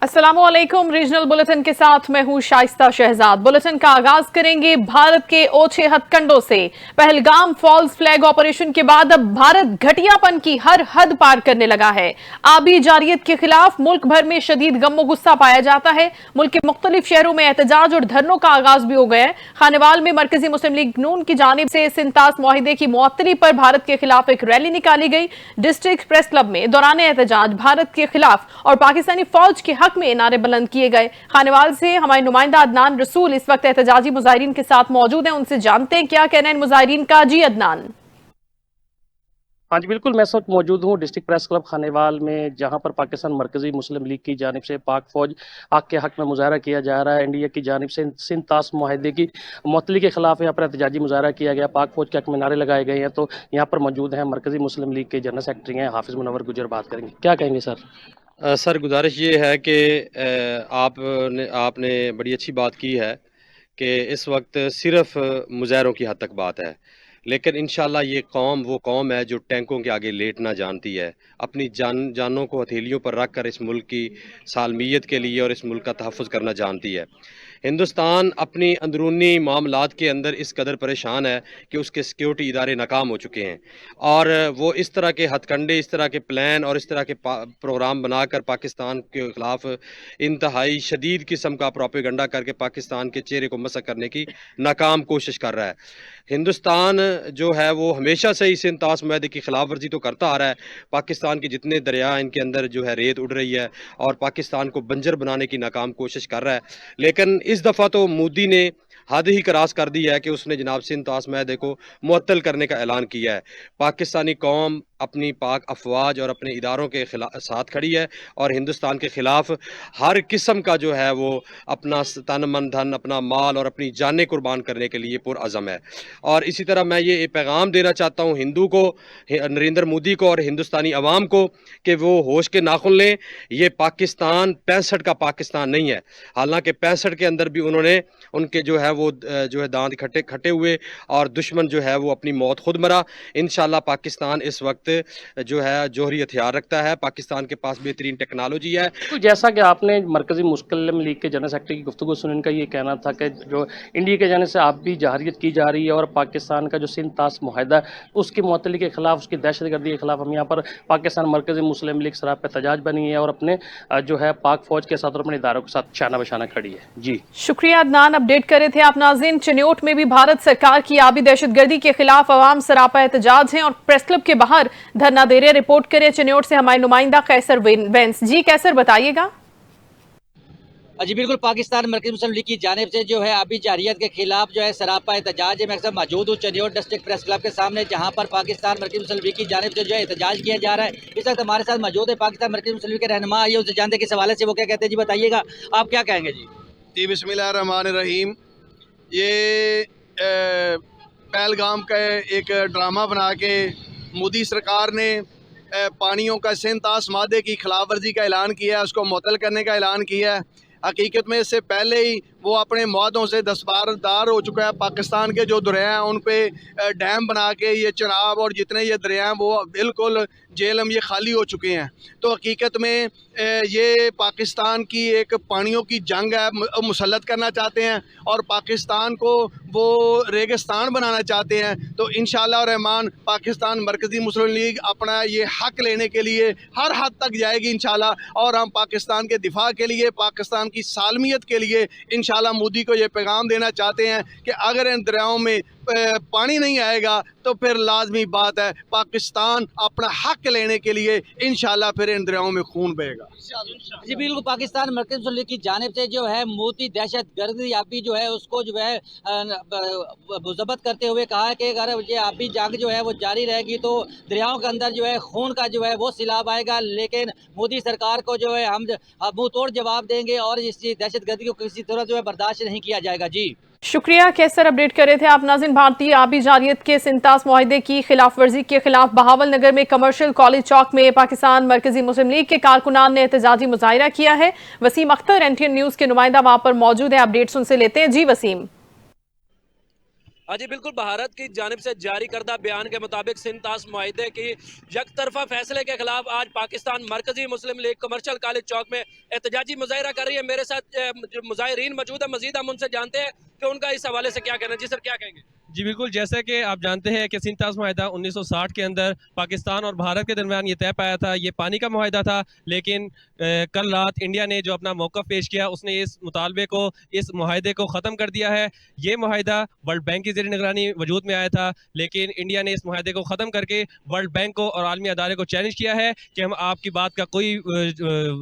अस्सलामुअलैकुम। Regional bulletin के साथ मैं हूं शाइस्ता शहजाद। बुलेटिन का आगाज करेंगे भारत के ओछे हथकंडों से। पहलगाम फॉल्स फ्लैग ऑपरेशन के बाद अब भारत घटियापन की हर हद पार करने लगा है। आबी जारियत के खिलाफ मुल्क भर में शदीद गमो गुस्सा पाया जाता है। मुल्क के मुख्तलिफ शहरों में एहतजाज और धरनों का आगाज भी हो गया है। खानेवाल में मरकजी मुस्लिम लीग नून की जानिब से सिंतास मुआहिदे की मुअत्तली पर भारत के खिलाफ एक रैली निकाली गई। डिस्ट्रिक्ट प्रेस क्लब में दौरान एहतजाज भारत के खिलाफ और पाकिस्तानी फौज के हक में नारे बुलंद किए गए। खानेवाल से हमारे नुमाइंदा अदनान रसूल इस वक्त एहतजाजी मुजाहिरीन के साथ मौजूद हैं, उनसे जानते हैं क्या कहना है मुजाहिरीन का। जी अदनान। हाँ जी बिल्कुल, मैं इस वक्त मौजूद हूँ डिस्ट्रिक्ट प्रेस क्लब खानेवाल में, जहाँ पर पाकिस्तान मरकजी मुस्लिम लीग की जानिब से पाक फौज हक के हक में मुजाहरा किया जा रहा है। इंडिया की जानिब से सिंतास मुआहिदे की मुअत्तली के खिलाफ यहाँ पर एहतजाजी मुजाहरा किया गया। पाक फौज के हक में नारे लगाए गए हैं। तो यहाँ पर मौजूद हैं मरकजी मुस्लिम लीग के जनरल सेक्रेटरी हैं हाफिज मुनव्वर गुजर, बात करेंगे। क्या कहेंगे सर? सर, गुजारिश ये है कि आपने बड़ी अच्छी बात की है कि इस वक्त सिर्फ मुजाहरों की हद तक बात है, लेकिन इंशाल्लाह ये कौम वो कौम है जो टैंकों के आगे लेटना जानती है। अपनी जानों को हथेलियों पर रख कर इस मुल्क की सालमियत के लिए और इस मुल्क का तहफ़्फ़ुज़ करना जानती है। हिंदुस्तान अपनी अंदरूनी मामलात के अंदर इस कदर परेशान है कि उसके सिक्योरिटी इदारे नाकाम हो चुके हैं, और वो इस तरह के हथकंडे, इस तरह के प्लान और इस तरह के प्रोग्राम बनाकर पाकिस्तान के ख़िलाफ़ इंतहाई शदीद किस्म का प्रोपेगंडा करके पाकिस्तान के चेहरे को मसक करने की नाकाम कोशिश कर रहा है। हिंदुस्तान जो है वो हमेशा से इस इंतास मुआहदे की खिलाफ वर्जी तो करता आ रहा है। पाकिस्तान के जितने दरिया इनके अंदर जो है रेत उड़ रही है और पाकिस्तान को बंजर बनाने की नाकाम कोशिश कर रहा है, लेकिन इस दफ़ा तो मोदी ने हद ही क्रास कर दी है कि उसने जनाब से इंतास मुआहदे को मुअत्तल करने का ऐलान किया है। पाकिस्तानी कौम अपनी पाक अफवाज और अपने इदारों के साथ खड़ी है और हिंदुस्तान के ख़िलाफ़ हर किस्म का जो है वो अपना तन मन धन, अपना माल और अपनी जानें कुर्बान करने के लिए पुरअज़म है। और इसी तरह मैं ये पैगाम देना चाहता हूँ हिंदू को, नरेंद्र मोदी को और हिंदुस्तानी अवाम को कि वो होश के नाखुन लें। ये पाकिस्तान 65 का पाकिस्तान नहीं है। हालांकि 65 के अंदर भी उन्होंने उनके जो है वो जो है दांत खट्टे हुए और दुश्मन जो है वो अपनी मौत खुद मरा। इंशाल्लाह पाकिस्तान इस वक्त जो है जोहरी हथियार रखता है। पाकिस्तान के पास बेहतरीन टेक्नोलॉजी है। तो जैसा कि आपने मरकजी मुस्लिम लीग के जनरल सेक्रेटरी की गुफ्तगू सुनी, उनका ये कहना था कि जो इंडिया के जाने से आप भी जाहिरियत की जा रही है और पाकिस्तान का जो सिंतास मुआहिदा उसकी मुअत्तली के खिलाफ, उसकी दहशतगर्दी के खिलाफ हम यहाँ पर पाकिस्तान मरकजी मुस्लिम लीग सराह पे एहतजाज बनी है और अपने जो है पाक फौज के साथ और अपने इदारों के साथ शाना बशाना खड़ी है। जी शुक्रिया अदनान, अपडेट कर रहे थे आप। नाज़रीन, चिन्योट में भी भारत सरकार की आबी दहशतगर्दी के खिलाफ अवाम सरापा एहतजाज हैं और प्रेस क्लब के बाहर धरना दे रहे। रिपोर्ट करें चिन्योट से हमारे नुमाइंदा कैसर वेंस। जी कैसर, बताइएगा। जी बिल्कुल, पाकिस्तान मरकज़ी मुस्लिम लीग की जानिब से जो है आबी जारियत के खिलाफ जो है सरापा एहतजाज है। मैं अक्सर मौजूद हूँ चिन्योट डिस्ट्रिक्ट प्रेस क्लब के सामने, जहाँ पर पाकिस्तान मरकज़ी मुस्लिम लीग की जानिब से जो है एहतजाज किया जा रहा है। इस वक्त हमारे साथ मौजूद है पाकिस्तान मरकज़ी मुस्लिम लीग के रहनुमा, आइए उनसे जानते किस हवाले से वो क्या कहते हैं। जी बताइएगा, आप क्या कहेंगे। जी बिस्मिल्लाहिर्रहमानिर्रहीम। ये पहलगाम का एक ड्रामा बना के मोदी सरकार ने पानियों का सिंतास मादे की खिलाफ वर्जी का ऐलान किया है, उसको मुअत्तल करने का ऐलान किया है। हकीकत में इससे पहले ही वो अपने मुआहदों से दस्तबरदार हो चुका है। पाकिस्तान के जो दरिया हैं उन पे डैम बना के ये चनाब और जितने ये दरिया हैं वो बिल्कुल जेलम ये खाली हो चुके हैं। तो हकीकत में ये पाकिस्तान की एक पानियों की जंग है, मुसल्लत करना चाहते हैं और पाकिस्तान को वो रेगिस्तान बनाना चाहते हैं। तो इंशाअल्लाह रहमान पाकिस्तान मरकज़ी मुस्लिम लीग अपना ये हक लेने के लिए हर हद तक जाएगी इंशाअल्लाह, और हम पाकिस्तान के दिफा के लिए, पाकिस्तान की सालमियत के लिए इंशाअल्लाह मोदी को ये पैगाम देना चाहते हैं कि अगर इन दरियाओं में पानी नहीं आएगा तो फिर लाजमी बात है पाकिस्तान अपना हक लेने के लिए इंशाअल्लाह फिर इन दरियाओं में खून बहेगा। जी बिल्कुल, पाकिस्तान मरकज़ी मुस्लिम लीग की जानिब से जो है मोदी दहशतगर्दी आबी जो है उसको जो है मुज़ब्बत करते हुए कहा है कि अगर ये आबी जंग जो है वो जारी रहेगी तो दरियाओं के अंदर जो है खून का जो है वो सैलाब आएगा। लेकिन मोदी सरकार को जो है हम मुँह तोड़ जवाब देंगे और इस दहशतगर्दी को किसी तरह जो है बर्दाश्त नहीं किया जाएगा। जी शुक्रिया कैसर, अपडेट कर रहे थे आप। नाज़रीन, भारतीय आबी जारियत के सिंतास मुआहिदे की खिलाफ वर्जी के खिलाफ बहावल नगर में कमर्शियल कॉलेज चौक में पाकिस्तान मरकजी मुस्लिम लीग के कारकुनान ने एहतजाजी मुजाहिरा किया है। वसीम अख्तर NTN न्यूज़ के नुमाइंदा वहां पर मौजूद है, अपडेट्स उनसे लेते हैं। जी वसीम। जी बिल्कुल, भारत की जानिब से जारी करदा बयान के मुताबिक सिंध तास मुआहिदे की यकतरफा फैसले के खिलाफ आज पाकिस्तान मरकजी मुस्लिम लीग कमर्शियल कॉलेज चौक में एहतजाजी मुजाहिरा कर रही है। मेरे साथ जो मुजाहिरीन मौजूद है, मजीद हम उनसे जानते हैं कि उनका इस हवाले से क्या कहना है। जी सर, क्या कहेंगे? जी बिल्कुल, जैसे कि आप जानते हैं कि सिंध तास मुआहिदा 1960 के अंदर पाकिस्तान और भारत के दरमियान ये तय पाया था, ये पानी का मुआहिदा था। लेकिन कल रात इंडिया ने जो अपना मौक़िफ़ पेश किया, उसने इस मुतालबे को, इस मुआहिदे को ख़त्म कर दिया है। ये मुआहिदा वर्ल्ड बैंक की ज़ेर निगरानी वजूद में आया था, लेकिन इंडिया ने इस मुआहिदे को ख़त्म करके वर्ल्ड बैंक को और आलमी अदारे को चैलेंज किया है कि हम आपकी बात का कोई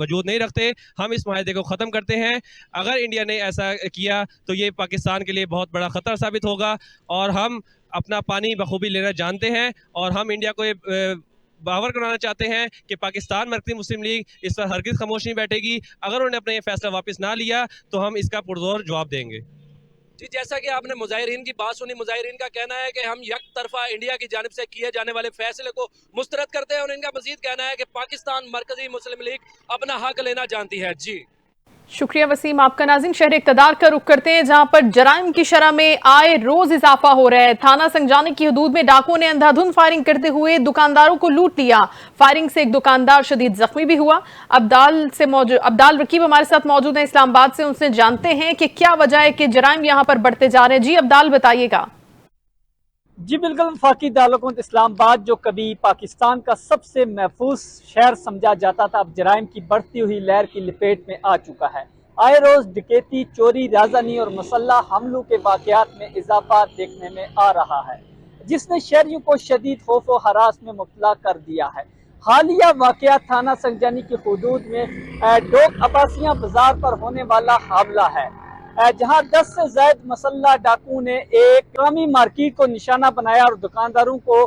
वजूद नहीं रखते, हम इस मुआहिदे को ख़त्म करते हैं। अगर इंडिया ने ऐसा किया तो ये पाकिस्तान के लिए बहुत बड़ा ख़तरा साबित होगा और हम अपना पानी बखूबी लेना जानते हैं और हम इंडिया को बावर कराना चाहते हैं कि पाकिस्तान मरकज़ी मुस्लिम लीग इस पर हरगिज़ खामोश नहीं बैठेगी। अगर उन्होंने अपना ये फैसला वापस ना लिया तो हम इसका पुरज़ोर जवाब देंगे। जी, जैसा कि आपने मुजाहिरीन की बात सुनी, मुजाहिरीन का कहना है कि हम एक तरफा इंडिया की जानिब से किए जाने वाले फैसले को मुस्तरद करते हैं और इनका मजीद कहना है कि पाकिस्तान मरकजी मुस्लिम लीग अपना हक लेना जानती है। जी शुक्रिया वसीम आपका। नाज़रीन, शहर इक़्तिदार का रुख करते हैं, जहां पर जराइम की शरह में आए रोज इजाफा हो रहा है। थाना संजानी की हदूद में डाकुओं ने अंधाधुंध फायरिंग करते हुए दुकानदारों को लूट लिया। फायरिंग से एक दुकानदार शदीद जख्मी भी हुआ। अब्दाल रकीब हमारे साथ मौजूद हैं इस्लामाबाद से, उनसे जानते हैं कि क्या वजह है कि जराइम यहां पर बढ़ते जा रहे हैं। जी अब्दाल, बताइएगा। जी बिल्कुल, वफाकी दारुल इस्लामाबाद जो कभी पाकिस्तान का सबसे महफूज शहर समझा जाता था, अब जराइम की बढ़ती हुई लहर की लपेट में आ चुका है। आए रोज डकैती, चोरी, राज़नी और मुसल्लह हमलों के वाक़यात में इजाफा देखने में आ रहा है, जिसने शहरियों को शदीद खौफ व हरास में मुब्तला कर दिया है। हालिया वाक़या थाना संजानी की हदूद में डोक अब्बासिया बाजार पर होने वाला हमला है, जहां 10 से ज़ायद मसल्ला डाकू ने एक इस्लामी मार्केट को निशाना बनाया और दुकानदारों को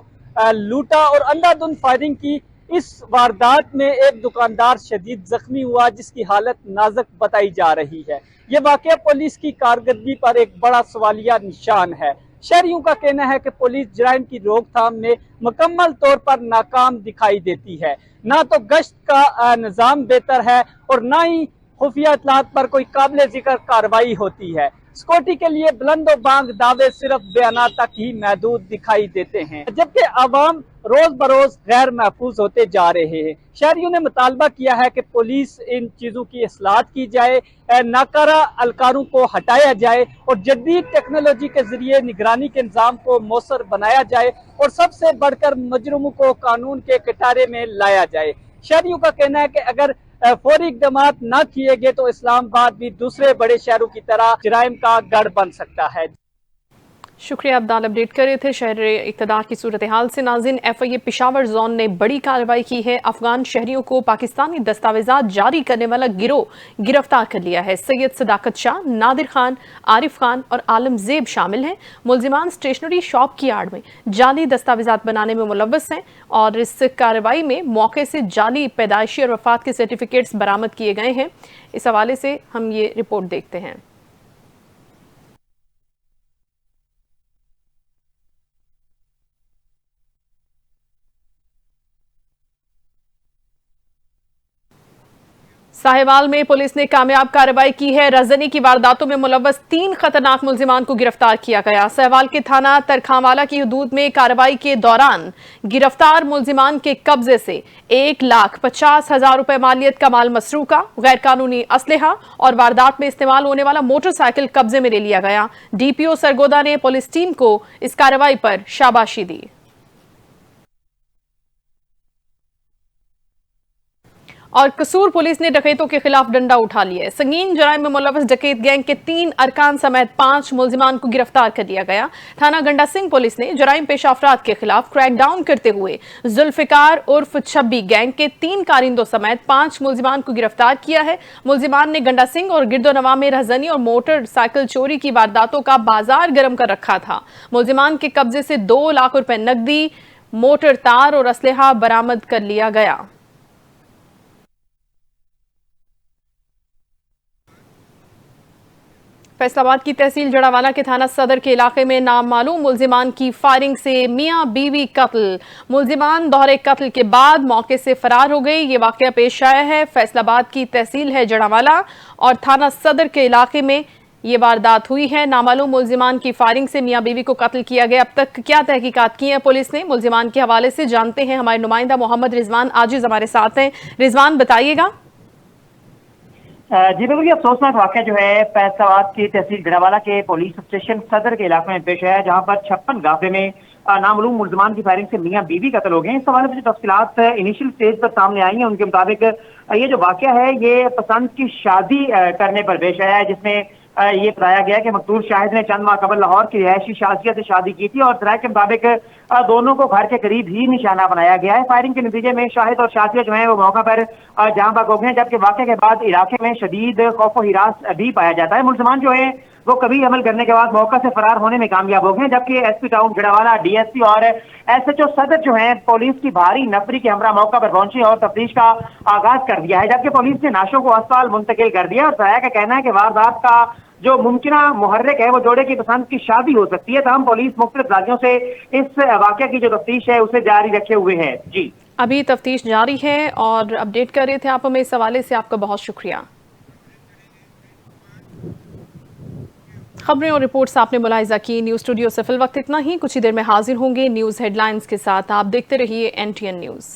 लूटा और अंधाधुंध फायरिंग की। इस वारदात में एक दुकानदार शदीद जख्मी हुआ, जिसकी हालत नाजुक बताई जा रही है। ये वाक़या पुलिस की कारकर्दगी पर एक बड़ा सवालिया निशान है। शहरियों का कहना है कि पुलिस जराइम की रोकथाम में मुकम्मल तौर पर नाकाम दिखाई देती है। ना तो गश्त का निज़ाम बेहतर है और ना ही खुफिया इत्तलात पर कोई काबिल जिक्र कार्रवाई होती है। सिक्योरिटी के लिए बुलंदो बांग दावे सिर्फ बयाना तक ही महदूद दिखाई देते हैं, जबकि आवाम रोज बरोज गैर महफूज होते जा रहे हैं। शहरियों ने मुतालबा किया है कि पुलिस इन चीज़ों की इस्लाहत की जाए, नाकारा अलकारों को हटाया जाए और जदीद टेक्नोलॉजी के जरिए निगरानी के निज़ाम को मौसर बनाया जाए और सबसे बढ़कर मुजरिमों को कानून के कटारे में लाया जाए। शहरियों का कहना है कि अगर फौरी इक़दामात न किए गए तो इस्लामाबाद भी दूसरे बड़े शहरों की तरह जराइम का गढ़ बन सकता है। शुक्रिया अब्दाल, अपडेट कर रहे थे शहर इक़्तिदार की सूरत हाल से। नाज़रीन, FIA पेशावर जोन ने बड़ी कार्रवाई की है। अफगान शहरियों को पाकिस्तानी दस्तावेजात जारी करने वाला गिरोह गिरफ्तार कर लिया है। सैयद सदाकत शाह, नादिर खान, आरिफ खान और आलम ज़ेब शामिल हैं। मुलजिमान स्टेशनरी शॉप की आड़ में जाली दस्तावेजात बनाने में मुलव्वस हैं और इस कार्रवाई में मौके से जाली पैदाइशी और वफात के सर्टिफिकेट्स बरामद किए गए हैं। इस हवाले से हम ये रिपोर्ट देखते हैं। साहिवाल में पुलिस ने कामयाब कार्रवाई की है। रजनी की वारदातों में मुलव्वस 3 खतरनाक मुलजिमान को गिरफ्तार किया गया। साहिवाल के थाना तरखावाला की हदूद में कार्रवाई के दौरान गिरफ्तार मुलजिमान के कब्जे से 1,50,000 रुपए मालियत का माल मसरूका, गैर कानूनी असलहा और वारदात में इस्तेमाल होने वाला मोटरसाइकिल कब्जे में ले लिया गया। DPO सरगोदा ने पुलिस टीम को इस कार्रवाई पर शाबाशी दी। और कसूर पुलिस ने डकैतों के खिलाफ डंडा उठा लिया है। संगीन जराइम में मुलव्वस डकैत गैंग के 3 अरकान समेत 5 मुलजिमान को गिरफ्तार कर लिया गया। थाना गंडा सिंह पुलिस ने जराइम पेशा अफराद के खिलाफ क्रैकडाउन करते हुए जुल्फिकार उर्फ छब्बी गैंग के 3 कारिंदों समेत 5 मुलजिमान को गिरफ्तार किया है। मुलजिमान ने गंडा सिंह और गिरदोनवा में रहजनी और मोटरसाइकिल चोरी की वारदातों का बाजार गर्म कर रखा था। मुलजिमान के कब्जे से 2 लाख रुपए नकदी, मोटर तार और असलहा बरामद कर लिया गया। फैसलाबाद की तहसील जड़ावाला के थाना सदर के इलाके में नामालूम मुलजिमान की फायरिंग से मियां बीवी कत्ल। मुलजिमान दोहरे कत्ल के बाद मौके से फरार हो गए। ये वाकया पेश आया है फैसलाबाद की तहसील है जड़ावाला और थाना सदर के इलाके में ये वारदात हुई है। नामालूम मुल्जिमान की फायरिंग से मियां बीवी को कत्ल किया गया। अब तक क्या तहकीकात की है पुलिस ने, मुल्जिमान के हवाले से जानते हैं। हमारे नुमाइंदा मोहम्मद रिजवान आजिज हमारे साथ हैं। रिजवान, बताइएगा। जी बिल्कुल, ये अफसोसनाक वाक़या जो है फैसलाबाद की तहसील गिरावाला के पुलिस स्टेशन सदर के इलाके में पेश है, जहां पर 56 गाफे में नामालूम मुल्जिमान की फायरिंग से मियां बीवी कत्ल हो गए। इस हवाले से जो तफसीलात इनिशियल स्टेज पर सामने आई हैं, उनके मुताबिक ये जो वाक़या है ये पसंद की शादी करने पर पेश आया है, जिसमें ये बताया गया कि मकतूल शाहिद ने चंद माह कबल लाहौर की रिहायशी शाजिया से शादी की थी और सराय के मुताबिक दोनों को घर के करीब ही निशाना बनाया गया है। फायरिंग के नतीजे में शाहिद और शाजिया जो है वो मौका पर जहां बाग हो गए, जबकि वाक़े के बाद इलाके में शदीद खौफ हिरास भी पाया जाता है। मुल्जिमान जो है वो कभी अमल करने के बाद मौका से फरार होने में कामयाब हो गए, जबकि एसपी टाउन गिरावाला, डीएसपी और एसएचओ सदर जो है पुलिस की भारी नफरी के हमरा मौका पर पहुंची और तफ्तीश का आगाज कर दिया है, जबकि पुलिस ने नाशों को अस्पताल मुंतकिल कर दिया। और सराया का कहना है कि वारदात का जो मुमकिना मुहर्रिक है वो जोड़े की पसंद की शादी हो सकती है। तमाम पुलिस मुख्तलिफ राज्यों से इस वाक़या की जो तफ्तीश है उसे जारी रखे हुए है। जी, अभी तफ्तीश जारी है और अपडेट कर रहे थे आप हमें इस हवाले से, आपका बहुत शुक्रिया। खबरें और रिपोर्ट्स आपने मुलाहिजा की। न्यूज़ स्टूडियो से फिल वक्त इतना ही। कुछ ही देर में हाजिर होंगे न्यूज़ हेडलाइंस के साथ। आप देखते रहिए NTN न्यूज़।